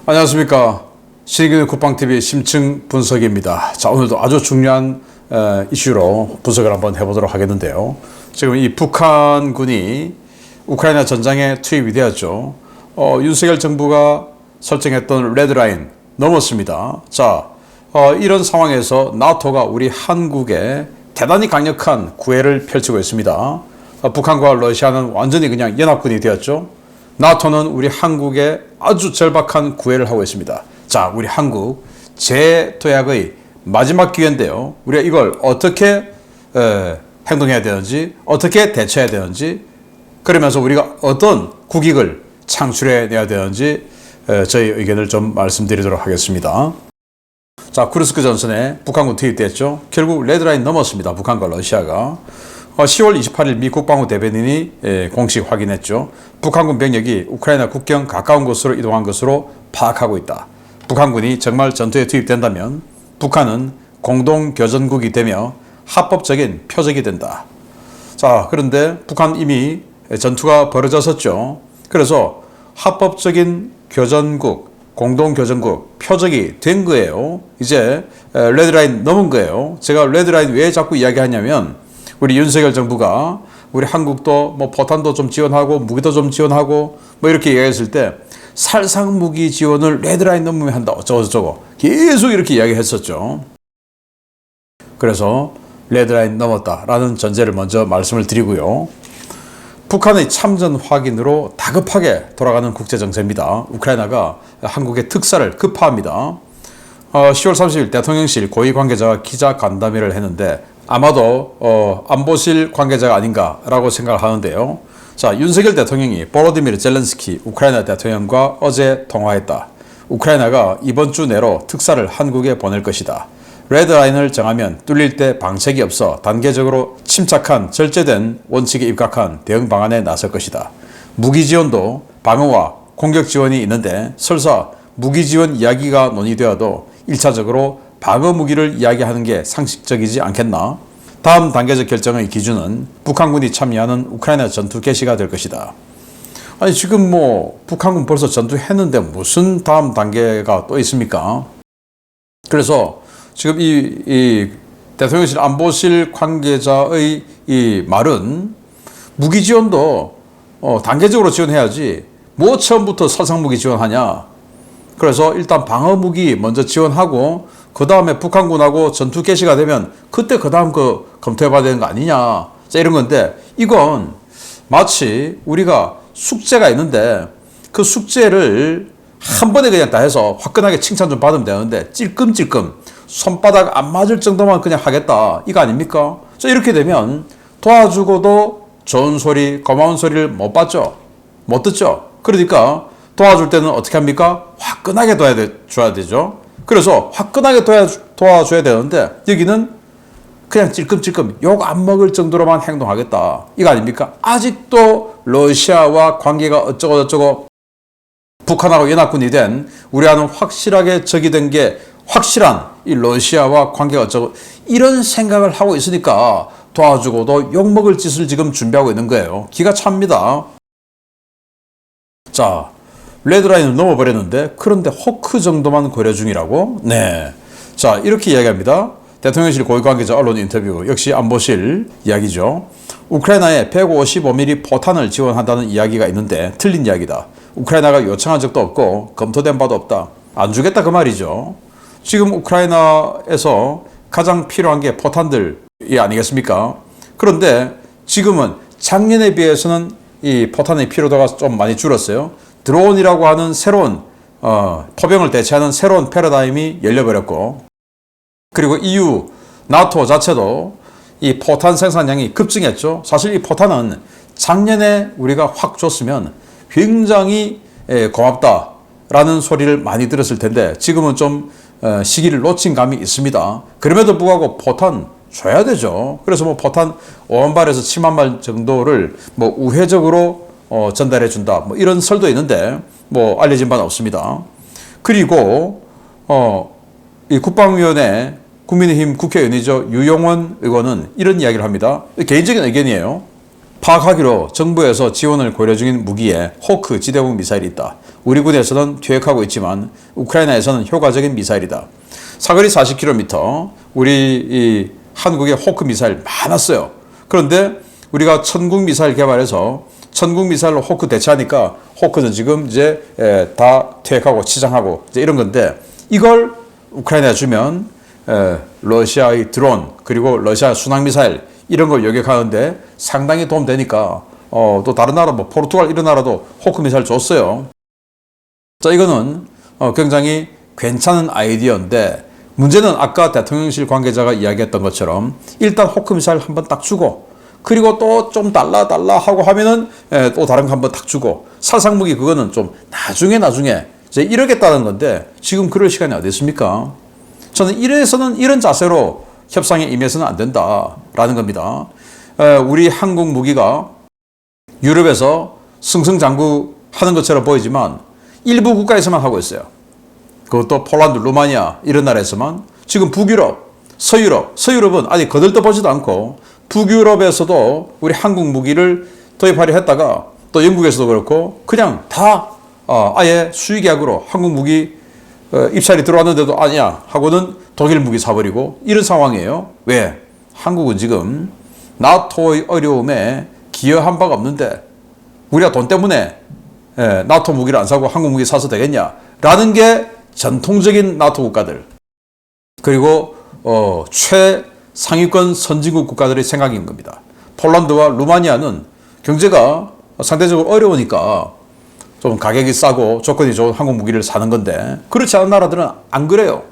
안녕하십니까. 신의균 국방TV 심층 분석입니다. 자, 오늘도 아주 중요한 이슈로 분석을 한번 해보도록 하겠는데요. 지금 이 북한군이 우크라이나 전장에 투입이 되었죠. 윤석열 정부가 설정했던 레드라인 넘었습니다. 자, 이런 상황에서 나토가 우리 한국에 대단히 강력한 구애를 펼치고 있습니다. 북한과 러시아는 완전히 그냥 연합군이 되었죠. 나토는 우리 한국에 아주 절박한 구애를 하고 있습니다. 자, 우리 한국 재도약의 마지막 기회인데요. 우리가 이걸 어떻게 행동해야 되는지, 어떻게 대처해야 되는지, 그러면서 우리가 어떤 국익을 창출해내야 되는지 저희 의견을 좀 말씀드리도록 하겠습니다. 자, 쿠르스크 전선에 북한군 투입됐죠. 결국 레드라인 넘었습니다. 북한과 러시아가. 10월 28일 미 국방부 대변인이 공식 확인했죠. 북한군 병력이 우크라이나 국경 가까운 곳으로 이동한 것으로 파악하고 있다. 북한군이 정말 전투에 투입된다면 북한은 공동교전국이 되며 합법적인 표적이 된다. 자, 그런데 북한 이미 전투가 벌어졌었죠. 그래서 합법적인 교전국, 공동교전국 표적이 된 거예요. 이제 레드라인 넘은 거예요. 제가 레드라인 왜 자꾸 이야기하냐면 우리 윤석열 정부가 우리 한국도 뭐 포탄도 좀 지원하고 무기도 좀 지원하고 뭐 이렇게 얘기했을 때 살상 무기 지원을 레드라인 넘으면 한다 어쩌고저쩌고 계속 이렇게 이야기했었죠. 그래서 레드라인 넘었다라는 전제를 먼저 말씀을 드리고요. 북한의 참전 확인으로 다급하게 돌아가는 국제정세입니다. 우크라이나가 한국의 특사를 급파합니다. 10월 30일 대통령실 고위 관계자가 기자 간담회를 했는데 아마도 안보실 관계자가 아닌가라고 생각을 하는데요. 자, 윤석열 대통령이 보로디미르 젤렌스키 우크라이나 대통령과 어제 통화했다. 우크라이나가 이번 주 내로 특사를 한국에 보낼 것이다. 레드라인을 정하면 뚫릴 때 방책이 없어 단계적으로 침착한 절제된 원칙에 입각한 대응 방안에 나설 것이다. 무기 지원도 방어와 공격 지원이 있는데 설사 무기 지원 이야기가 논의되어도 1차적으로 방어 무기를 이야기하는 게 상식적이지 않겠나? 다음 단계적 결정의 기준은 북한군이 참여하는 우크라이나 전투 개시가 될 것이다. 아니 지금 뭐 북한군 벌써 전투했는데 무슨 다음 단계가 또 있습니까? 그래서 지금 이 대통령실 안보실 관계자의 이 말은 무기 지원도 단계적으로 지원해야지 뭐 처음부터 살상무기 지원하냐. 그래서 일단 방어무기 먼저 지원하고 그 다음에 북한군하고 전투 개시가 되면 그때 그 다음 검토해봐야 되는 거 아니냐. 자, 이런 건데 이건 마치 우리가 숙제가 있는데 그 숙제를 한 번에 그냥 다 해서 화끈하게 칭찬 좀 받으면 되는데 찔끔찔끔 손바닥 안 맞을 정도만 그냥 하겠다. 이거 아닙니까? 자, 이렇게 되면 도와주고도 좋은 소리, 고마운 소리를 못 받죠. 못 듣죠. 그러니까 도와줄 때는 어떻게 합니까? 화끈하게 도와줘야 되죠. 그래서 화끈하게 도와줘야 되는데 여기는 그냥 찔끔찔끔 욕 안 먹을 정도로만 행동하겠다. 이거 아닙니까? 아직도 러시아와 관계가 어쩌고저쩌고 북한하고 연합군이 된 우리와는 확실하게 적이 된 게 확실한 이 러시아와 관계가 어쩌고 이런 생각을 하고 있으니까 도와주고도 욕 먹을 짓을 지금 준비하고 있는 거예요. 기가 찹니다. 자, 레드라인을 넘어버렸는데 그런데 호크 정도만 고려 중이라고? 네. 자, 이렇게 이야기합니다. 대통령실 고위관계자 언론 인터뷰 역시 안보실 이야기죠. 우크라이나에 155mm 포탄을 지원한다는 이야기가 있는데 틀린 이야기다. 우크라이나가 요청한 적도 없고 검토된 바도 없다. 안 주겠다 그 말이죠. 지금 우크라이나에서 가장 필요한 게 포탄들이 아니겠습니까? 그런데 지금은 작년에 비해서는 이 포탄의 필요도가 좀 많이 줄었어요. 드론이라고 하는 새로운 포병을 대체하는 새로운 패러다임이 열려버렸고 그리고 EU, 나토 자체도 이 포탄 생산량이 급증했죠. 사실 이 포탄은 작년에 우리가 확 줬으면 굉장히 고맙다라는 소리를 많이 들었을 텐데 지금은 좀 시기를 놓친 감이 있습니다. 그럼에도 불구하고 포탄 줘야 되죠. 그래서 뭐 포탄 5만 발에서 7만 발 정도를 뭐 우회적으로 전달해 준다. 뭐 이런 설도 있는데 뭐 알려진 바는 없습니다. 그리고 이 국방위원회 국민의힘 국회의원이죠. 유용원 의원은 이런 이야기를 합니다. 개인적인 의견이에요. 파악하기로 정부에서 지원을 고려 중인 무기에 호크 지대공 미사일이 있다. 우리 군에서는 퇴역하고 있지만 우크라이나에서는 효과적인 미사일이다. 사거리 40km, 우리 한국에 호크 미사일 많았어요. 그런데 우리가 천궁 미사일 개발해서 천궁 미사일로 호크 대체하니까 호크는 지금 이제 다 퇴역하고 치장하고 이제 이런 건데, 이걸 우크라이나에 주면 러시아의 드론 그리고 러시아 순항 미사일 이런 걸 요격하는데 상당히 도움되니까 또 다른 나라 뭐 포르투갈 이런 나라도 호크 미사일 줬어요. 자, 이거는 굉장히 괜찮은 아이디어인데, 문제는 아까 대통령실 관계자가 이야기했던 것처럼 일단 호크 미사일 한번 딱 주고, 그리고 또 좀 달라 하고 하면은 또 다른 거 한번 딱 주고, 살상무기 그거는 좀 나중에 이제 이러겠다는 건데, 지금 그럴 시간이 어디 있습니까? 저는 이런 자세로 협상에 임해서는 안 된다라는 겁니다. 우리 한국 무기가 유럽에서 승승장구하는 것처럼 보이지만 일부 국가에서만 하고 있어요. 그것도 폴란드, 루마니아 이런 나라에서만. 지금 북유럽, 서유럽은 아직 거들떠보지도 않고 북유럽에서도 우리 한국 무기를 도입하려 했다가 또 영국에서도 그렇고 그냥 다 아예 수의계약으로 한국 무기 입찰이 들어왔는데도 아니야 하고는 독일 무기 사버리고 이런 상황이에요. 왜? 한국은 지금 나토의 어려움에 기여한 바가 없는데 우리가 돈 때문에 나토 무기를 안 사고 한국 무기 사서 되겠냐? 라는 게 전통적인 나토 국가들, 그리고 최상위권 선진국 국가들의 생각인 겁니다. 폴란드와 루마니아는 경제가 상대적으로 어려우니까 좀 가격이 싸고 조건이 좋은 한국 무기를 사는 건데, 그렇지 않은 나라들은 안 그래요.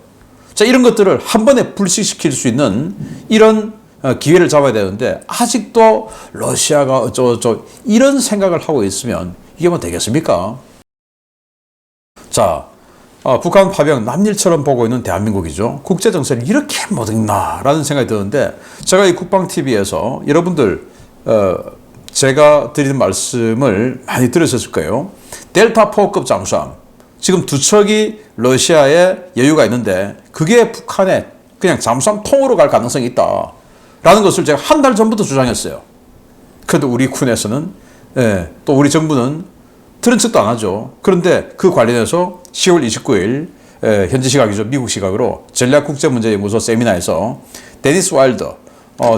자, 이런 것들을 한 번에 불식시킬 수 있는 이런 기회를 잡아야 되는데, 아직도 러시아가 어쩌고저쩌고 이런 생각을 하고 있으면 이게 뭐 되겠습니까? 자, 북한 파병 남일처럼 보고 있는 대한민국이죠. 국제정세를 이렇게 못 읽나라는 생각이 드는데, 제가 이 국방TV에서 여러분들 제가 드리는 말씀을 많이 들으셨을 거예요. 델타4급 잠수함, 지금 두 척이 러시아에 여유가 있는데 그게 북한에 그냥 잠수함 통으로 갈 가능성이 있다 라는 것을 제가 한 달 전부터 주장했어요. 그런데 우리 군에서는 또 우리 정부는 들은 척도 안 하죠. 그런데 그 관련해서 10월 29일 현지 시각이죠. 미국 시각으로 전략국제문제연구소 세미나에서 데니스 와일더,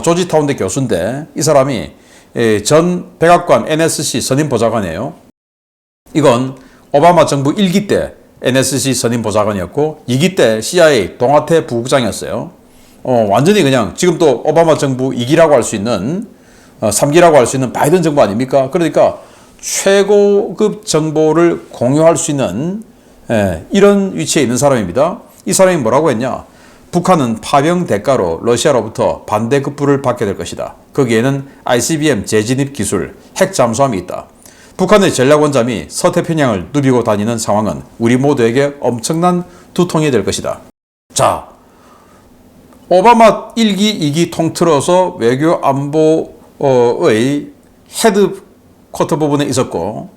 조지타운대 교수인데 이 사람이 전 백악관 NSC 선임 보좌관이에요. 이건 오바마 정부 1기 때 NSC 선임 보좌관이었고 2기 때 CIA 동아태 부국장이었어요. 완전히 그냥 지금도 오바마 정부 2기라고 할 수 있는 3기라고 할 수 있는 바이든 정부 아닙니까? 그러니까 최고급 정보를 공유할 수 있는 이런 위치에 있는 사람입니다. 이 사람이 뭐라고 했냐? 북한은 파병 대가로 러시아로부터 반대급부를 받게 될 것이다. 거기에는 ICBM 재진입 기술, 핵 잠수함이 있다. 북한의 전략원잠이 서태평양을 누비고 다니는 상황은 우리 모두에게 엄청난 두통이 될 것이다. 자, 오바마 1기, 2기 통틀어서 외교 안보의 헤드쿼터 부분에 있었고,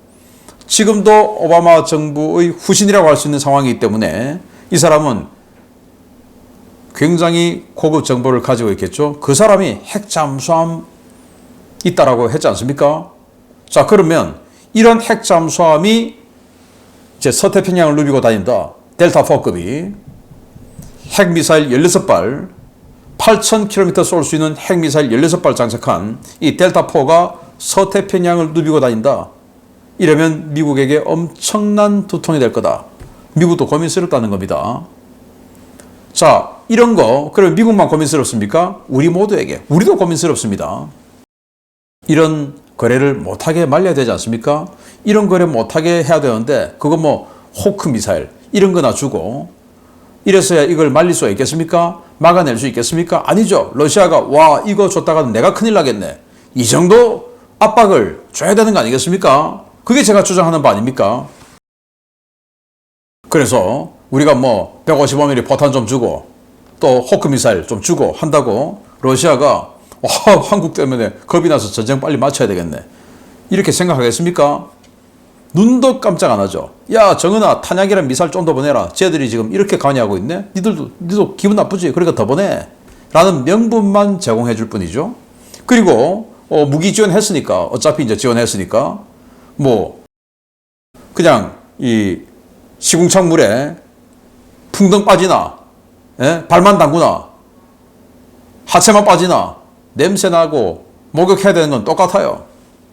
지금도 오바마 정부의 후신이라고 할 수 있는 상황이기 때문에 이 사람은 굉장히 고급 정보를 가지고 있겠죠. 그 사람이 핵 잠수함 있다라고 했지 않습니까? 자, 그러면 이런 핵 잠수함이 이제 서태평양을 누비고 다닌다. 델타4급이 핵미사일 16발, 8,000km 쏠 수 있는 핵미사일 16발 장착한 이 델타4가 서태평양을 누비고 다닌다. 이러면 미국에게 엄청난 두통이 될 거다. 미국도 고민스럽다는 겁니다. 자, 이런 거, 그럼 미국만 고민스럽습니까? 우리 모두에게, 우리도 고민스럽습니다. 이런 거래를 못하게 말려야 되지 않습니까? 이런 거래 못하게 해야 되는데, 그거 뭐, 호크 미사일, 이런 거나 주고, 이래서야 이걸 말릴 수가 있겠습니까? 막아낼 수 있겠습니까? 아니죠. 러시아가, 와, 이거 줬다가 내가 큰일 나겠네. 이 정도 압박을 줘야 되는 거 아니겠습니까? 그게 제가 주장하는 바 아닙니까? 그래서 우리가 뭐 155mm 포탄 좀 주고 또 호크 미사일 좀 주고 한다고 러시아가 한국 때문에 겁이 나서 전쟁 빨리 마쳐야 되겠네, 이렇게 생각하겠습니까? 눈도 깜짝 안 하죠. 야, 정은아, 탄약이랑 미사일 좀 더 보내라. 쟤들이 지금 이렇게 관여하고 있네. 니도 기분 나쁘지? 그러니까 더 보내. 라는 명분만 제공해 줄 뿐이죠. 그리고 무기 지원했으니까, 어차피 이제 지원했으니까, 뭐, 그냥 이 시궁창 물에 풍덩 빠지나, 예? 발만 담구나, 하체만 빠지나, 냄새 나고 목욕해야 되는 건 똑같아요.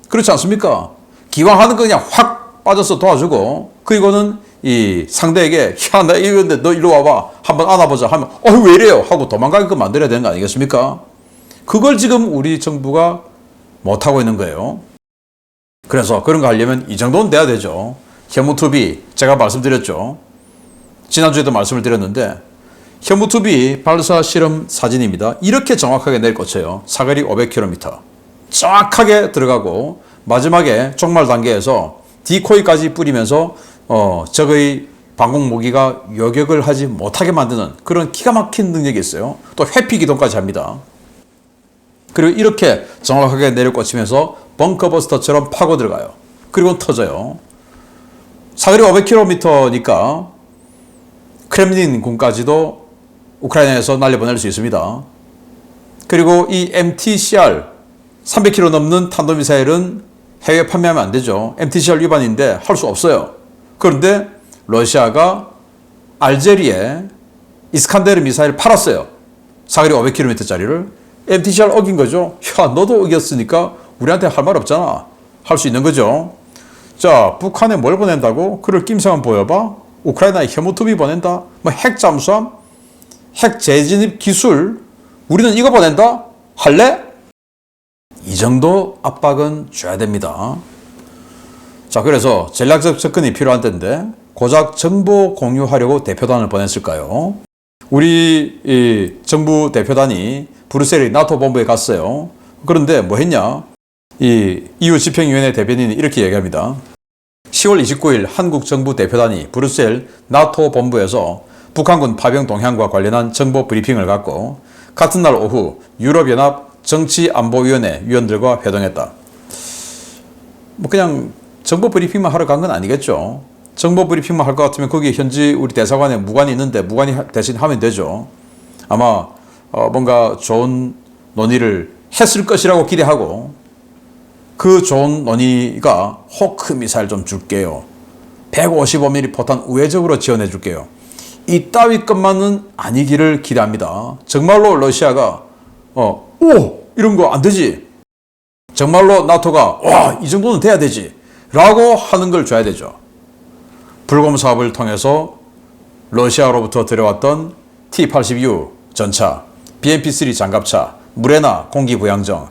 그렇지 않습니까? 기왕 하는 거 그냥 확 빠져서 도와주고, 그리고는 이 상대에게, 야, 나 이건데 너 일로 와봐. 한번 안아보자 하면, 왜 이래요? 하고 도망가게끔 만들어야 되는 거 아니겠습니까? 그걸 지금 우리 정부가 못하고 있는 거예요. 그래서 그런 거 하려면 이 정도는 돼야 되죠. 현무투비, 제가 말씀드렸죠. 지난주에도 말씀을 드렸는데, 현무투비 발사 실험 사진입니다. 이렇게 정확하게 내일 꽂혀요. 사거리 500km. 정확하게 들어가고, 마지막에 종말 단계에서 디코이까지 뿌리면서 적의 방공 무기가 요격을 하지 못하게 만드는 그런 기가 막힌 능력이 있어요. 또 회피 기동까지 합니다. 그리고 이렇게 정확하게 내려 꽂히면서 벙커버스터처럼 파고 들어가요. 그리고 터져요. 사거리 500km니까 크렘린 군까지도 우크라이나에서 날려보낼 수 있습니다. 그리고 이 MTCR 300km 넘는 탄도미사일은 해외에 판매하면 안 되죠. MTCR 위반인데 할 수 없어요. 그런데 러시아가 알제리에 이스칸데르 미사일 팔았어요. 사거리 500km짜리를. MTCR 어긴 거죠. 야, 너도 어겼으니까 우리한테 할 말 없잖아. 할 수 있는 거죠. 자, 북한에 뭘 보낸다고? 그럴 낌새만 보여봐. 우크라이나에 현무투비 보낸다. 뭐 핵 잠수함, 핵 재진입 기술, 우리는 이거 보낸다? 할래? 이 정도 압박은 줘야 됩니다. 자, 그래서 전략적 접근이 필요한 때인데 고작 정보 공유하려고 대표단을 보냈을까요? 우리 이 정부 대표단이 브뤼셀의 나토 본부에 갔어요. 그런데 뭐 했냐? 이 EU 집행위원회 대변인이 이렇게 얘기합니다. 10월 29일 한국 정부 대표단이 브뤼셀 나토 본부에서 북한군 파병 동향과 관련한 정보 브리핑을 갖고 같은 날 오후 유럽연합 정치안보위원회 위원들과 회동했다. 뭐 그냥 정보 브리핑만 하러 간 건 아니겠죠. 정보 브리핑만 할 것 같으면 거기 현지 우리 대사관에 무관이 있는데 무관이 대신 하면 되죠. 아마 뭔가 좋은 논의를 했을 것이라고 기대하고, 그 좋은 논의가 호크 미사일 좀 줄게요. 155mm 포탄 우회적으로 지원해 줄게요. 이따위 것만은 아니기를 기대합니다. 정말로 러시아가 이런 거 안 되지. 정말로 나토가 이 정도는 돼야 되지 라고 하는 걸 줘야 되죠. 불곰 사업을 통해서 러시아로부터 들여왔던 T-82U 전차, BMP-3 장갑차, 무레나 공기부양정,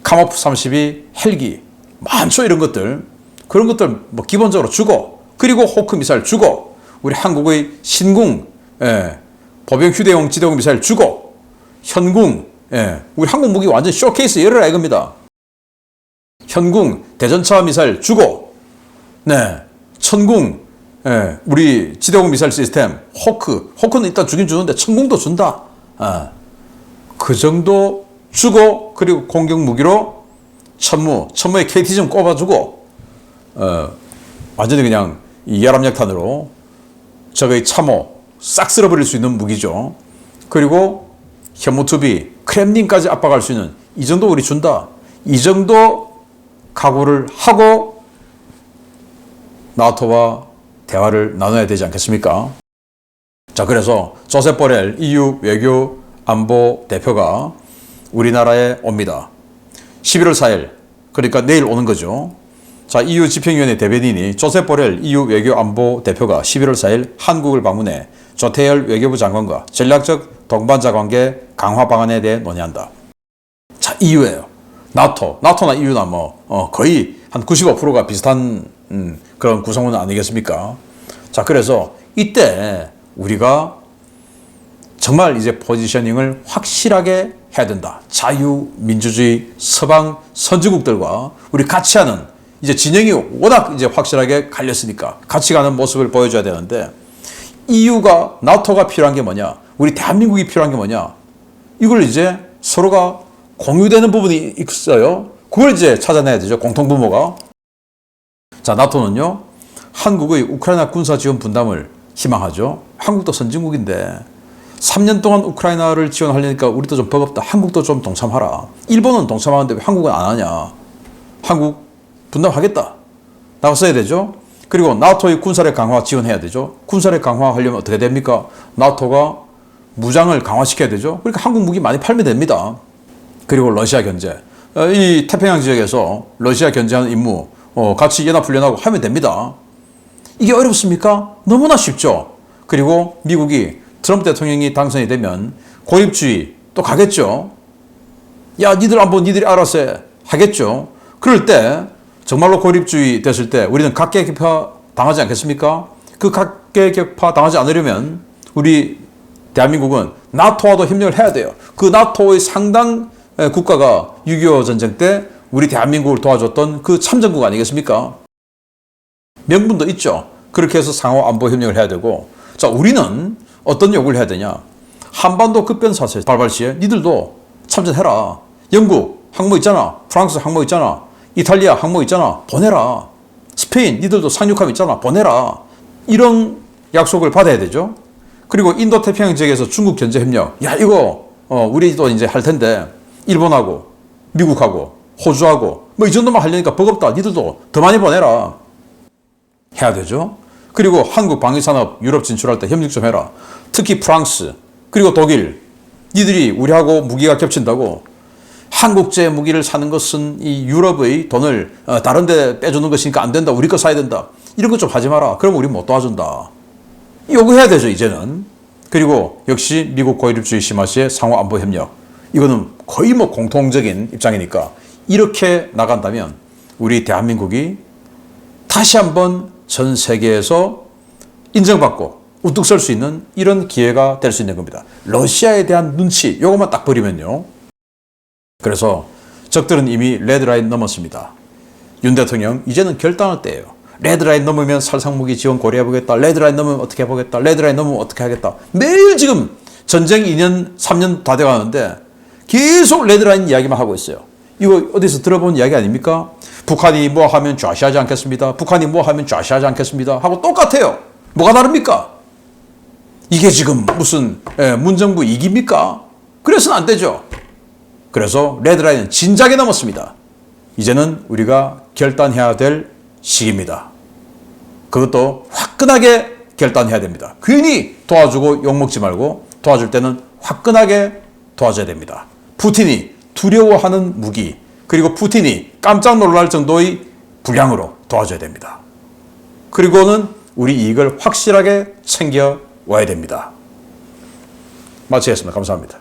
카모프 32 헬기, 많죠. 이런 것들. 그런 것들 뭐 기본적으로 주고, 그리고 호크 미사일 주고, 우리 한국의 신궁 보병 휴대용 지대공 미사일 주고, 현궁, 우리 한국 무기 완전 쇼케이스 열어라 이겁니다. 현궁 대전차 미사일 주고, 천궁, 우리 지대공 미사일 시스템, 호크는 일단 주긴 주는데 천궁도 준다. 그 정도 주고, 그리고 공격 무기로 천무에 KT 좀 꼽아주고, 완전히 그냥 이 열압약탄으로 적의 참호 싹 쓸어버릴 수 있는 무기죠. 그리고 현무투비, 크렘린까지 압박할 수 있는 이 정도 우리 준다. 이 정도 각오를 하고 나토와 대화를 나눠야 되지 않겠습니까? 자, 그래서 조셉 보렐 EU 외교 안보 대표가 우리나라에 옵니다. 11월 4일, 그러니까 내일 오는 거죠. 자, EU 집행위원회 대변인이 조셉 보렐 EU 외교 안보 대표가 11월 4일 한국을 방문해 조태열 외교부 장관과 전략적 동반자 관계 강화 방안에 대해 논의한다. 자, EU예요. 나토나 EU나 거의 한 95%가 비슷한 그런 구성원 아니겠습니까? 자, 그래서 이때 우리가 정말 이제 포지셔닝을 확실하게 해야 된다. 자유민주주의 서방 선진국들과 우리 같이 하는, 이제 진영이 워낙 이제 확실하게 갈렸으니까 같이 가는 모습을 보여줘야 되는데, EU가, 나토가 필요한 게 뭐냐? 우리 대한민국이 필요한 게 뭐냐? 이걸 이제 서로가 공유되는 부분이 있어요. 그걸 이제 찾아내야 되죠. 공통분모가. 자, 나토는요, 한국의 우크라이나 군사 지원 분담을 희망하죠. 한국도 선진국인데 3년 동안 우크라이나를 지원하려니까 우리도 좀 버겁다. 한국도 좀 동참하라. 일본은 동참하는데 왜 한국은 안 하냐. 한국 분담하겠다. 나갔어야 되죠. 그리고 나토의 군사력 강화 지원해야 되죠. 군사력 강화하려면 어떻게 됩니까? 나토가 무장을 강화시켜야 되죠. 그러니까 한국 무기 많이 팔면 됩니다. 그리고 러시아 견제. 이 태평양 지역에서 러시아 견제하는 임무 같이 연합훈련하고 하면 됩니다. 이게 어렵습니까? 너무나 쉽죠. 그리고 미국이 트럼프 대통령이 당선이 되면 고립주의 또 가겠죠. 야, 니들 한번 니들이 알아서 해. 하겠죠. 그럴 때 정말로 고립주의 됐을 때 우리는 각계격파 당하지 않겠습니까? 그 각계격파 당하지 않으려면 우리 대한민국은 나토와도 협력을 해야 돼요. 그 나토의 상당 국가가 6.25 전쟁 때 우리 대한민국을 도와줬던 그 참전국 아니겠습니까? 명분도 있죠. 그렇게 해서 상호 안보 협력을 해야 되고, 자, 우리는 어떤 요구를 해야 되냐? 한반도 급변사태 발발 시에 니들도 참전해라. 영국 항모 있잖아. 프랑스 항모 있잖아. 이탈리아 항모 있잖아. 보내라. 스페인 니들도 상륙함 있잖아. 보내라. 이런 약속을 받아야 되죠. 그리고 인도 태평양 지역에서 중국 견제 협력. 야, 이거 우리도 이제 할 텐데 일본하고 미국하고 호주하고 뭐 이 정도만 하려니까 버겁다. 니들도 더 많이 보내라. 해야 되죠. 그리고 한국 방위산업 유럽 진출할 때 협력 좀 해라. 특히 프랑스 그리고 독일 니들이 우리하고 무기가 겹친다고 한국제 무기를 사는 것은 이 유럽의 돈을 다른 데 빼주는 것이니까 안 된다. 우리 거 사야 된다. 이런 거 좀 하지 마라. 그러면 우리 못 도와준다. 요구해야 되죠, 이제는. 그리고 역시 미국 고립주의 심화 시에 상호 안보 협력. 이거는 거의 뭐 공통적인 입장이니까 이렇게 나간다면 우리 대한민국이 다시 한번 전 세계에서 인정받고 우뚝 설 수 있는 이런 기회가 될 수 있는 겁니다. 러시아에 대한 눈치, 요것만 딱 버리면요. 그래서 적들은 이미 레드라인 넘었습니다. 윤 대통령 이제는 결단할 때예요. 레드라인 넘으면 살상무기 지원 고려해보겠다. 레드라인 넘으면 어떻게 해보겠다. 레드라인 넘으면 어떻게 하겠다. 매일 지금 전쟁 2년, 3년 다 돼가는데 계속 레드라인 이야기만 하고 있어요. 이거 어디서 들어본 이야기 아닙니까? 북한이 뭐 하면 좌시하지 않겠습니다. 북한이 뭐 하면 좌시하지 않겠습니다. 하고 똑같아요. 뭐가 다릅니까? 이게 지금 무슨 문정부 이깁니까? 그래서는 안 되죠. 그래서 레드라인은 진작에 넘었습니다. 이제는 우리가 결단해야 될 시기입니다. 그것도 화끈하게 결단해야 됩니다. 괜히 도와주고 욕먹지 말고 도와줄 때는 화끈하게 도와줘야 됩니다. 푸틴이 두려워하는 무기 그리고 푸틴이 깜짝 놀랄 정도의 분량으로 도와줘야 됩니다. 그리고는 우리 이익을 확실하게 챙겨와야 됩니다. 마치겠습니다. 감사합니다.